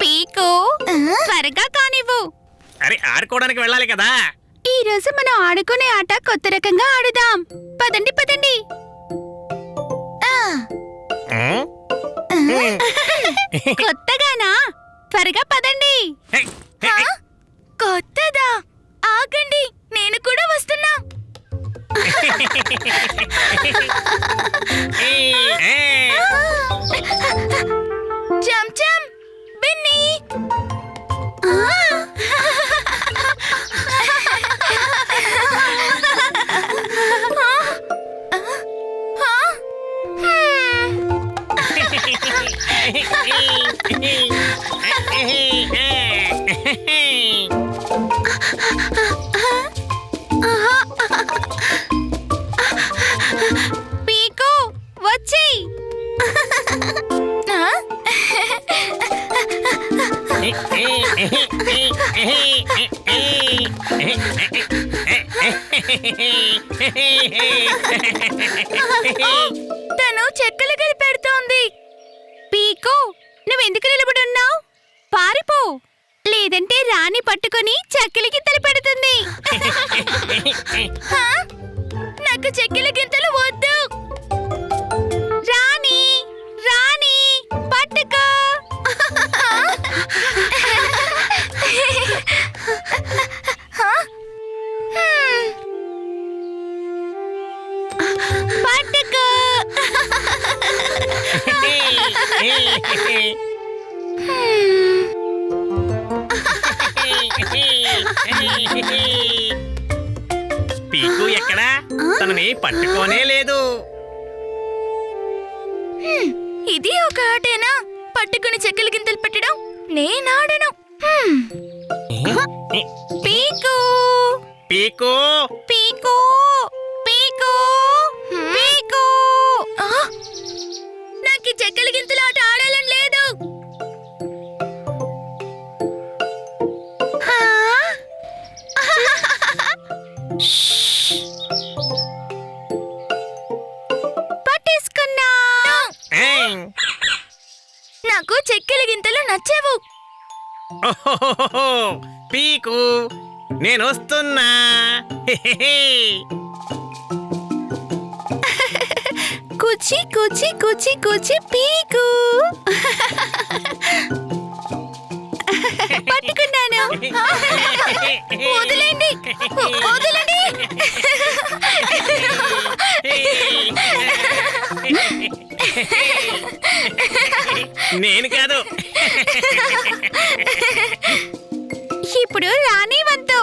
పీకు త్వరగా కానివ్వు. అరే ఆడుకోవడానికి వెళ్ళాలి కదా. ఈ రోజు మనం ఆడుకునే ఆట కొత్త రకంగా ఆడుదాం. పదండి పదండి. కొత్తగానా? త్వరగా పదండి. కొత్తదా? ఆగండి, నేను కూడా వస్తున్నా. చంచం, బిన్ని. పీకు వచ్చి. తను చెక్కలు కలిపెడుతోంది. పీకు, నువ్వెందుకు నిలబడున్నావు? పారిపో, లేదంటే రాణి పట్టుకుని చెక్కల గింతలు పెడుతుంది. నాకు చెక్కల గింతలు వద్దు. రాణి రాణి పట్టుకో. పట్టుకో. పీకు ఎక్కడా? తనని పట్టుకోనే లేదు. ఇది ఒక ఆటేనా? పట్టుకుని చెక్కలు గింతలు పెట్టడం నేనాడను. పీకు పీకు పీకు పీకు పీకు. నాకు ఈ చెక్కల గింతలు ఆట ఆడాలని లేదు. పట్టేసుకున్నా. నాకు చెక్కల గింతలు నచ్చవు. పీకు, నేను వస్తున్నా. కుచి కుచి కుచి కుచి పీకు. పట్టుకున్నాను. వదిలేండి వదిలేండి. నేను కాదు. ఇప్పుడు రాణి వంతు.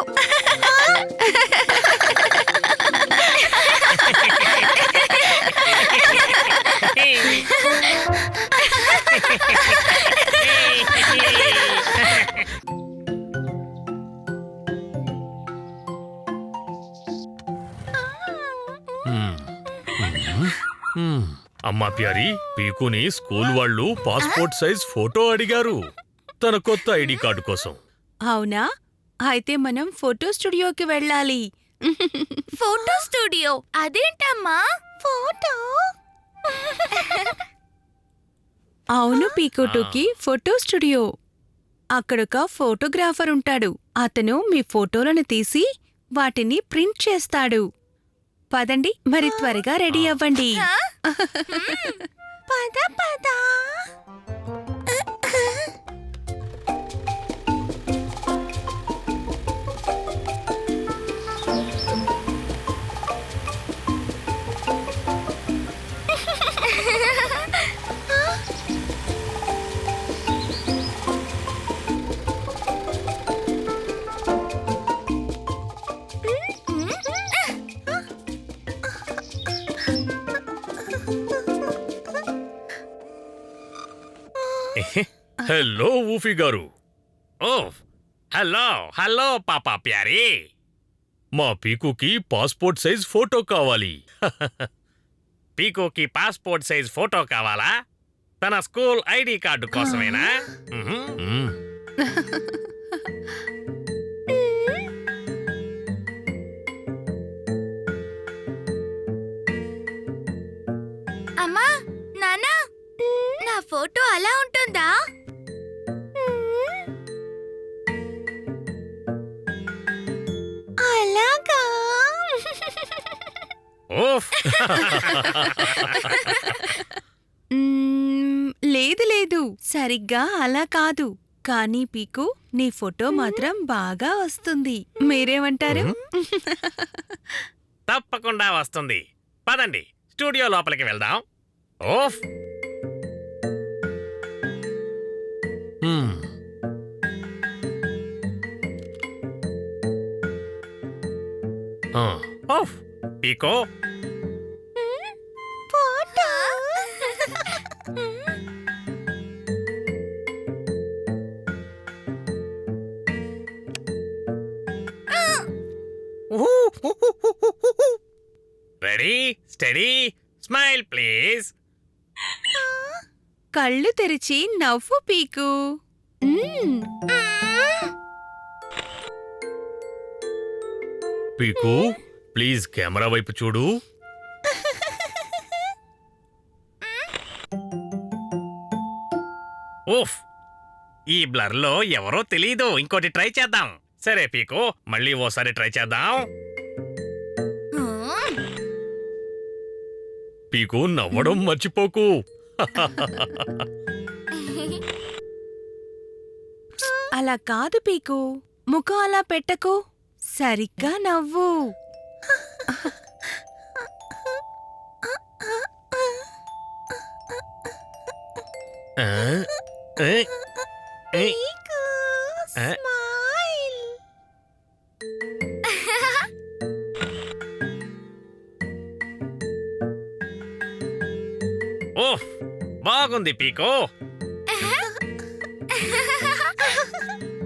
అమ్మా ప్యారీ, పీకుని స్కూల్ వాళ్ళు పాస్పోర్ట్ సైజ్ ఫోటో అడిగారు తన కొత్త ఐడి కార్డు కోసం. అవునా? అయితే మనం ఫోటో స్టూడియోకి వెళ్ళాలి. Photo studio? అదేంటమ్మా ఫోటో? అవును పీకోటోకి, ఫోటో స్టూడియో. అక్కడొక ఫోటోగ్రాఫర్ ఉంటాడు. అతను మీ ఫోటోలను తీసి వాటిని ప్రింట్ చేస్తాడు. పదండి, మరి త్వరగా రెడీ అవ్వండి. పద పద. హలో ఊఫీ గారు. ఓ హలో హలో పాపా ప్యారీ. మా పీకుకి పాస్పోర్ట్ సైజ్ ఫోటో కావాలి. పీకుకి పాస్పోర్ట్ సైజ్ ఫోటో కావాలా? తన స్కూల్ ఐడి కార్డు కోసమేనా? అమ్మా నానా నా ఫోటో అలా ఉంటుందా? అలాగా? ఓఫ్ లేదు లేదు, సరిగ్గా అలా కాదు. కానీ పీకు, నీ ఫోటో మాత్రం బాగా వస్తుంది. మీరేమంటారు? తప్పకుండా వస్తుంది. పదండి స్టూడియో లోపలికి వెళ్దాం. ఓఫ్ హ్మ్. ఆ, ఓఫ్ పీకో photo ready steady smile please. కళ్ళు తెరిచి నవ్వు పీకు. మ్మ్. పీకు, ప్లీజ్ కెమెరా వైపు చూడు. ఓఫ్ ఈ బ్లర్ లో ఎవరో తెలీదు. ఇంకోటి ట్రై చేద్దాం. సరే పీకో, మళ్ళీ ఓసారి ట్రై చేద్దాం. పీకు, నవ్వడం మర్చిపోకు. అలా కాదు పీకు, ముఖం అలా పెట్టకు. సరిగ్గా నవ్వు. ఆ, ఏ, ఏ, ఆ, ఓఫ్ బాగుంది పీకో.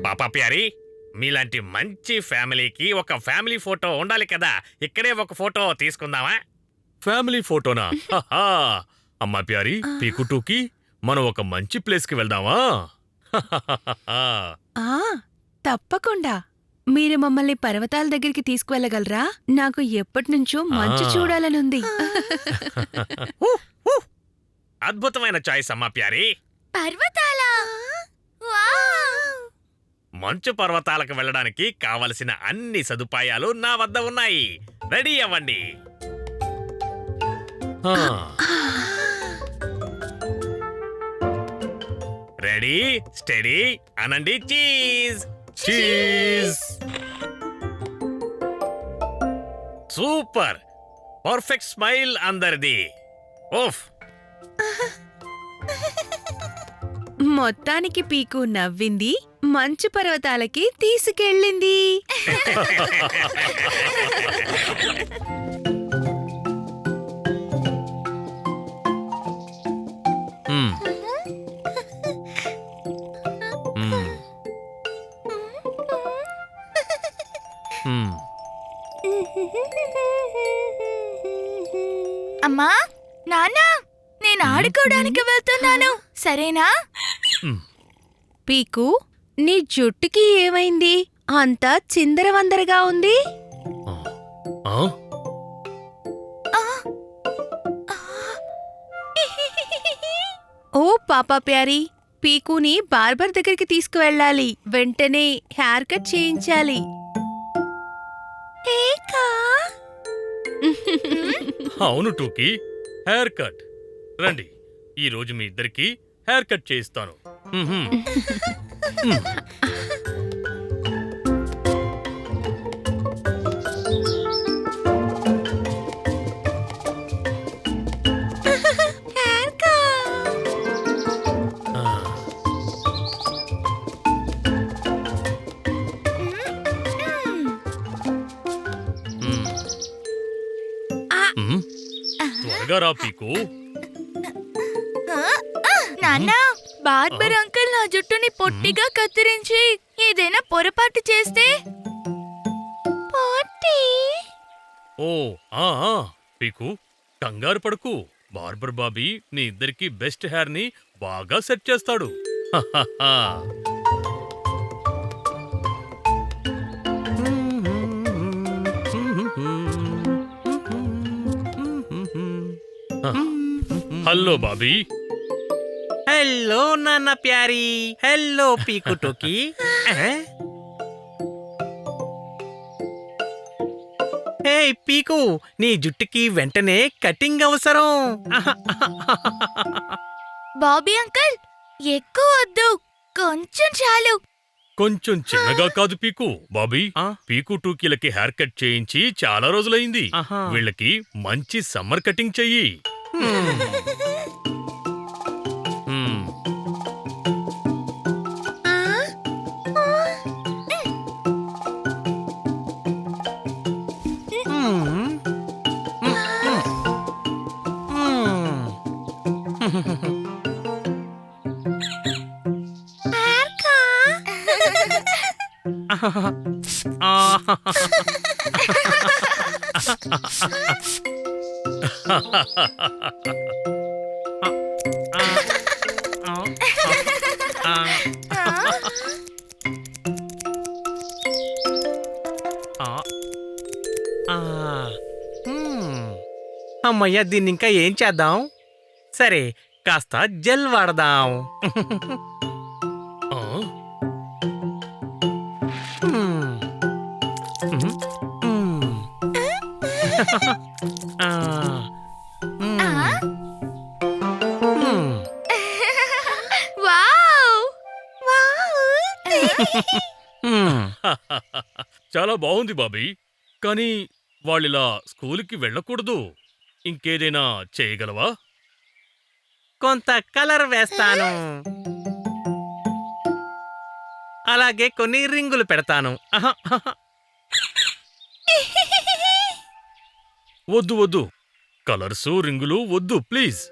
పాపా ప్యారీ, మీలాంటి మంచి ఫ్యామిలీకి ఒక ఫ్యామిలీ ఫోటో ఉండాలి కదా. ఇక్కడే ఒక ఫోటో తీసుకుందామా? ఫ్యామిలీ ఫోటోనా? హహా. అమ్మా ప్యారీ, పీకు టూకి మనం ఒక మంచి ప్లేస్కి వెళ్దామా? ఆ తప్పకుండా. మీరు మమ్మల్ని పర్వతాల దగ్గరికి తీసుకువెళ్ళగలరా? నాకు ఎప్పటినుంచో మంచు చూడాలనుంది. అద్భుతమైన చాయిస్ అమ్మా ప్యారీ. పర్వతాలా? వావ్! మంచు పర్వతాలకు వెళ్ళడానికి కావలసిన అన్ని సదుపాయాలు నా వద్ద ఉన్నాయి. రెడీ అవ్వండి. ఆ, రెడీ స్టడీ అనండి cheese. Cheese. Super perfect smile అందరిది. ఓఫ్ మొత్తానికి పీకు నవ్వింది, మంచు పర్వతాలకి తీసుకెళ్ళింది. హ్మ్. హ్మ్. హ్మ్. అమ్మా నానా నేను ఆడుకోవడానికి వెళ్తున్నాను, సరేనా? పీకు, నీ జుట్టుకి ఏమైంది? అంతా చిందరవందరగా ఉంది. ఆ? ఓ పాపా ప్యారీ, పీకుని బార్బర్ దగ్గరికి తీసుకువెళ్ళాలి. వెంటనే హెయిర్ కట్ చేయించాలి. అవును టూకి, హెయిర్ కట్. రండి, ఈ రోజు మీ ఇద్దరికి హెయిర్ కట్ చేయిస్తాను. మ్మ్హ్మ్. ఆ. మ్మ్. మ్మ్. త్వరగా రా పీకు. నాన్నా బార్బర్ అంకుల్ నా జుట్టుని పొట్టిగా కత్తిరించి ఏదైనా పొరపాటు చేస్తే? పొట్టి ఓ ఆ ఆ, పీకు, కంగారు పడుకు. బార్బర్ బాబీ నీ ఇద్దరికి బెస్ట్ హెయిర్ ని బాగా సెట్ చేస్తాడు. హహహా. ఆ. హలో బాబీ. హలో నాన్న ప్యారీ. హలో పీకు టోకీ. హే పీకు, నీ జుట్టుకి వెంటనే కటింగ్ అవసరం. బాబీ అంకుల్ ఎక్కువ వద్దు, కొంచెం చాలు. కొంచెం చిన్నగా కాదు పీకు. బాబీ, ఆ? పీకు టూకీలకి హెయిర్ కట్ చేయించి చాలా రోజులైంది. ఆహా. వీళ్ళకి మంచి సమ్మర్ కటింగ్ చెయ్యి. మ్మ్. అమ్మయ్య, దీన్ని ఇంకా ఏం చేద్దాం? సరే, కాస్త జెల్ వాడదాం. ఆ? వావ్! చాలా బాగుంది బాబీ. కానీ వాళ్ళిలా స్కూలుకి వెళ్ళకూడదు. ఇంకేదైనా చేయగలవా? కొంత కలర్ వేస్తాను, అలాగే కొన్ని రింగులు పెడతాను. వద్దు వద్దు, కలర్సు రింగులు వద్దు ప్లీజ్.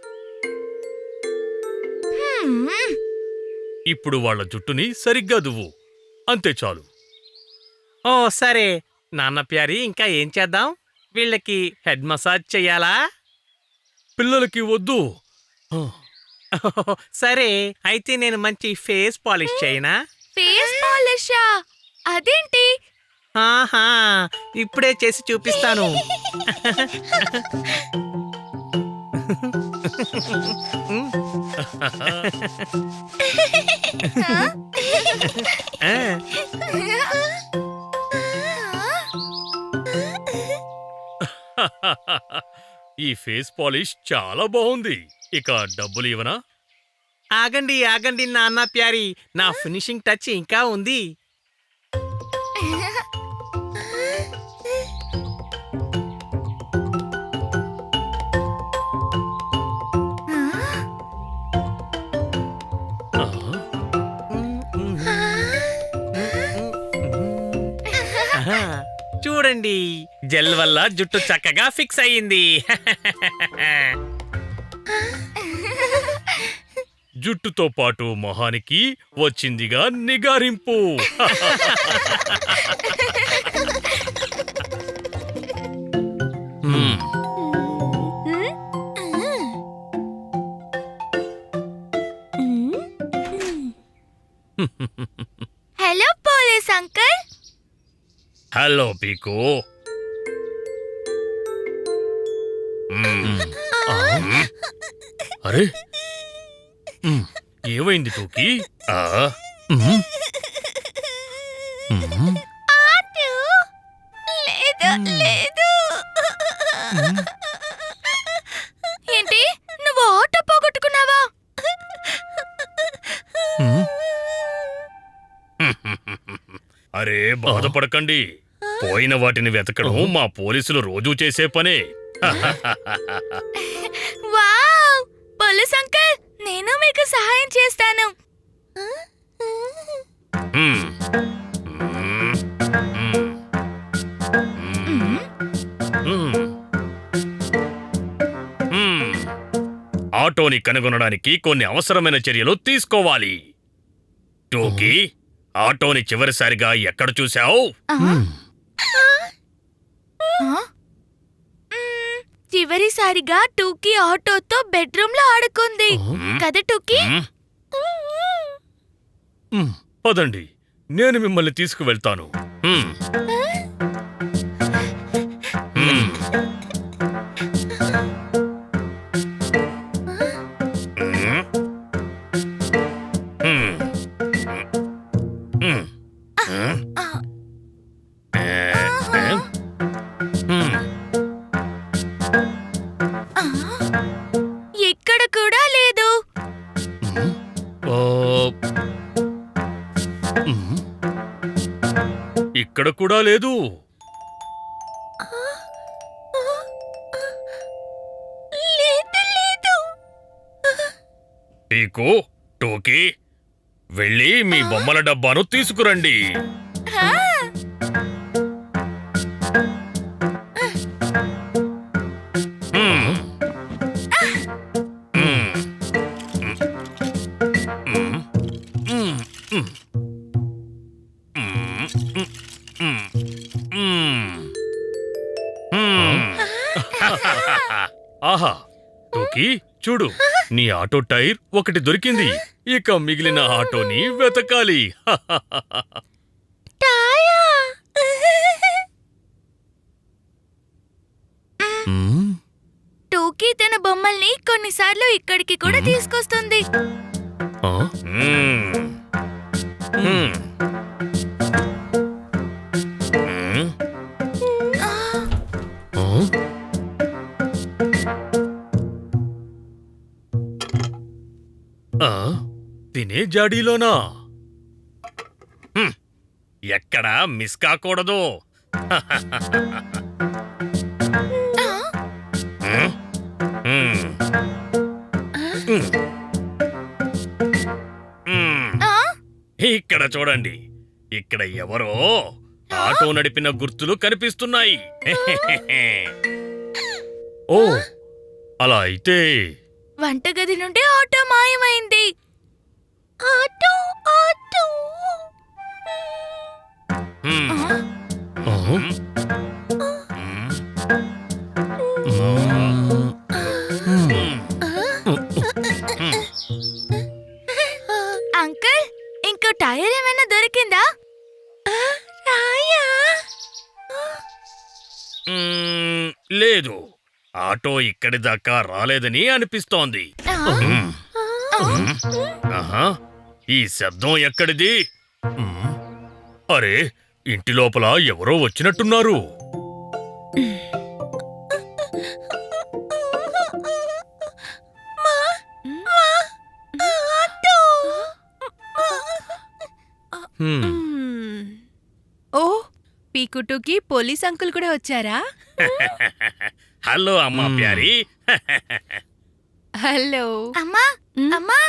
ఇప్పుడు వాళ్ళ జుట్టుని సరిగ్గా దువ్వు, అంతే చాలు. ఓ సరే నాన్న ప్యారీ, ఇంకా ఏం చేద్దాం? వీళ్ళకి హెడ్ మసాజ్ చెయ్యాలా? పిల్లలకి వద్దు. సరే, అయితే నేను మంచి ఫేస్ పాలిష్ చేయనా? ఫేస్ పాలిషా? అదేంటి? ఆహా, ఇప్పుడే చేసి చూపిస్తాను. ఈ ఫేస్ పాలిష్ చాలా బాగుంది. ఇక డబ్బులు ఇవ్వనా? ఆగండి ఆగండి నాన్న ప్యారీ, నా ఫినిషింగ్ టచ్ ఇంకా ఉంది. ఆ? ఆహా, చూడండి, జెల్ వల్ల జుట్టు చక్కగా ఫిక్స్ అయ్యింది. జుట్టుతో పాటు మొహానికి వచ్చిందిగా నిగారింపు. హ్మ్. Hello police uncle. హలో పీకు. అరే, ఏమైంది టోకీ? లేదు లేదు. ఏంటి, నువ్వు ఆటో పోగొట్టుకున్నావా? అరే బాధపడకండి, పోయిన వాటిని వెతకడం మా పోలీసులు రోజూ చేసే పనే. వావ్! పోలీస్ అంకుల్, నేను మీకు సహాయం చేస్తాను. ఆటోని కనుగొనడానికి కొన్ని అవసరమైన చర్యలు తీసుకోవాలి. టోకీ, ఆటోని చివరిసారిగా ఎక్కడ చూశావు? చివరిసారిగా టూకీ ఆటోతో బెడ్రూమ్ లో ఆడుకుంది కదా టూకీ? పదండి, నేను మిమ్మల్ని తీసుకువెళ్తాను. లేదు. లేదు. పీకు, టోకీ, వెళ్ళి మీ బొమ్మల డబ్బాను తీసుకురండి. ఆ, మ్మ్. మ్మ్. మ్మ్. మ్మ్. మ్మ్. మ్మ్. మ్మ్. మ్మ్. ఆహా టోకీ చూడు, నీ ఆటో టైర్ ఒకటి దొరికింది. ఇక మిగిలిన ఆటోని వెతకాలి. టాయా. మ్మ్. టోకీ తన బొమ్మల్ని కొన్నిసార్లు ఇక్కడికి కూడా తీసుకొస్తుంది. ఆ? మ్మ్. మ్మ్. మ్మ్. ఆ? ఆ? తినే జాడీలోనా? ఎక్కడ మిస్ కాకూడదు. మ్మ్. మ్మ్. మ్మ్. మ్మ్. ఆ, ఇక్కడ చూడండి, ఇక్కడ ఎవరో ఆటో నడిపిన గుర్తులు కనిపిస్తున్నాయి. ఓ అలా అయితే వంటగది నుండి ఆటో మాయమైంది. ఆటో. మ్మ్. ఆ? అంకుల్, ఇంకో టైర్ ఏమైనా దొరికిందా? రాయా. మ్మ్. లేదు, ఆటో ఇక్కడి దాకా రాలేదని అనిపిస్తోంది. ఆహా, ఈ శబ్దం ఎక్కడిది? అరే ఇంటి లోపల ఎవరో వచ్చినట్టున్నారు. హ్మ్. ఓ పీకుటూకి పోలీస్ అంకుల్ కూడా వచ్చారా? హలో అమ్మా ప్యారీ. హలో. అమ్మా, మ్? అమ్మా,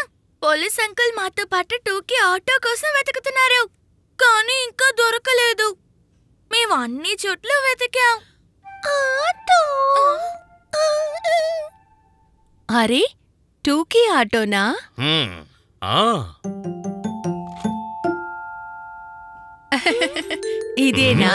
పోలీస్ అంకుల్ మాతో పాటు టూకి ఆటో కోసం వెతుకుతున్నారు. కానీ ఇంకా దొరకలేదు. మేము అన్ని చోట్ల వెతికాం. ఆటో. అరే టూకీ ఆటోనా? మ్మ్. ఆ ఇదేనా?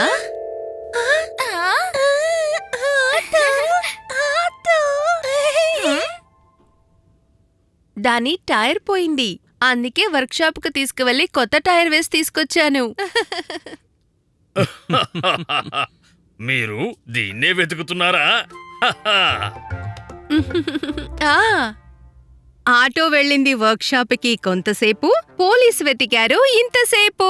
దాని టైర్ పోయింది, అందుకే వర్క్షాప్కు తీసుకువెళ్ళి కొత్త టైర్ వేసి తీసుకొచ్చాను. మీరు దీన్నే వెతుకుతున్నారా? ఆ ఆటో వెళ్ళింది వర్క్షాప్కి కొంతసేపు, పోలీసు వెతికారు ఇంతసేపు.